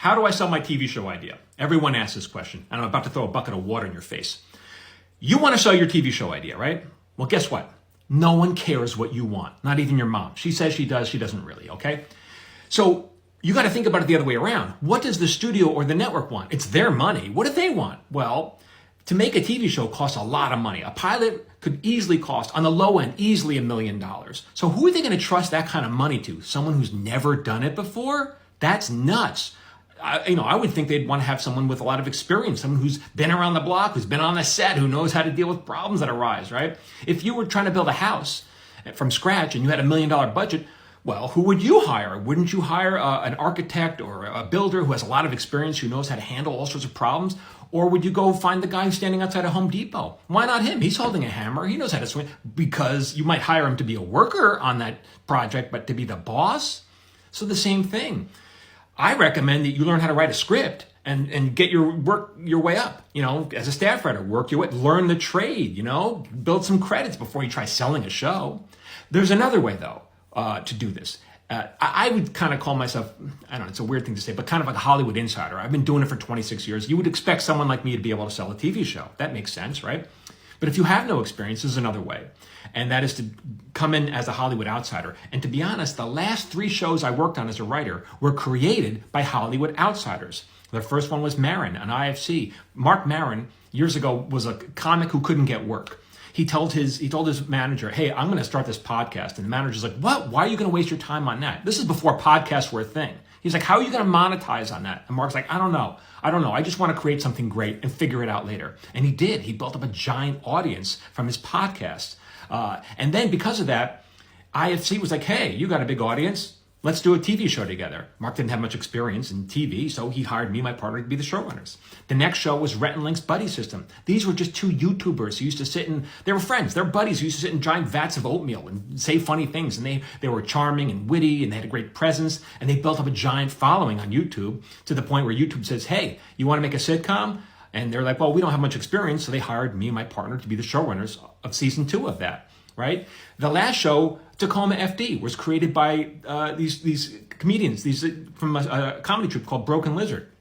How do I sell my TV show idea? Everyone asks this question, and I'm about to throw a bucket of water in your face. You want to sell your TV show idea, right? Well, guess what? No one cares what you want, not even your mom. She says she does, she doesn't really, okay? So you got to think about it the other way around. What does the studio or the network want? It's their money. What do they want? Well, to make a TV show costs a lot of money. A pilot could easily cost, on the low end, easily $1 million. So who are they going to trust that kind of money to? Someone who's never done it before? That's nuts. I would think they'd want to have someone with a lot of experience, someone who's been around the block, who's been on the set, who knows how to deal with problems that arise, right? If you were trying to build a house from scratch and you had $1 million budget, well, who would you hire? Wouldn't you hire an architect or a builder who has a lot of experience, who knows how to handle all sorts of problems? Or would you go find the guy who's standing outside of Home Depot? Why not him? He's holding a hammer. He knows how to swing. Because you might hire him to be a worker on that project, but to be the boss? So the same thing. I recommend that you learn how to write a script and get work your way up, as a staff writer, work your way, learn the trade, build some credits before you try selling a show. There's another way though, to do this. I would kind of call myself, I don't know, it's a weird thing to say, but kind of like a Hollywood insider. I've been doing it for 26 years. You would expect someone like me to be able to sell a TV show. That makes sense, right? But if you have no experience, there's another way. And that is to come in as a Hollywood outsider. And to be honest, the last 3 shows I worked on as a writer were created by Hollywood outsiders. The first one was Maron on IFC. Mark Maron, years ago, was a comic who couldn't get work. He told his manager, hey, I'm going to start this podcast. And the manager's like, what? Why are you going to waste your time on that? This is before podcasts were a thing. He's like, how are you going to monetize on that? And Mark's like, I don't know. I just want to create something great and figure it out later. And he did. He built up a giant audience from his podcast. And then because of that, IFC was like, hey, you got a big audience. Let's do a TV show together. Mark didn't have much experience in TV, so he hired me and my partner to be the showrunners. The next show was Rhett and Link's Buddy System. These were just 2 YouTubers who used to sit they were friends, they're buddies who used to sit in giant vats of oatmeal and say funny things. And they were charming and witty and they had a great presence. And they built up a giant following on YouTube to the point where YouTube says, hey, you want to make a sitcom? And they're like, well, we don't have much experience. So they hired me and my partner to be the showrunners of season 2 of that. Right? The last show, Tacoma FD, was created by these comedians, from a comedy troupe called Broken Lizard,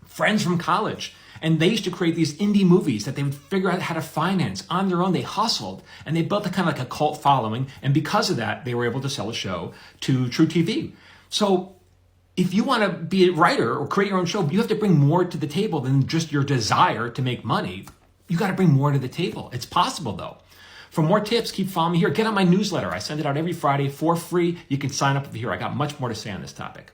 friends from college. And they used to create these indie movies that they would figure out how to finance on their own. They hustled and they built a kind of like a cult following. And because of that, they were able to sell a show to True TV. So if you want to be a writer or create your own show, you have to bring more to the table than just your desire to make money. You got to bring more to the table. It's possible though. For more tips, keep following me here. Get on my newsletter. I send it out every Friday for free. You can sign up here. I got much more to say on this topic.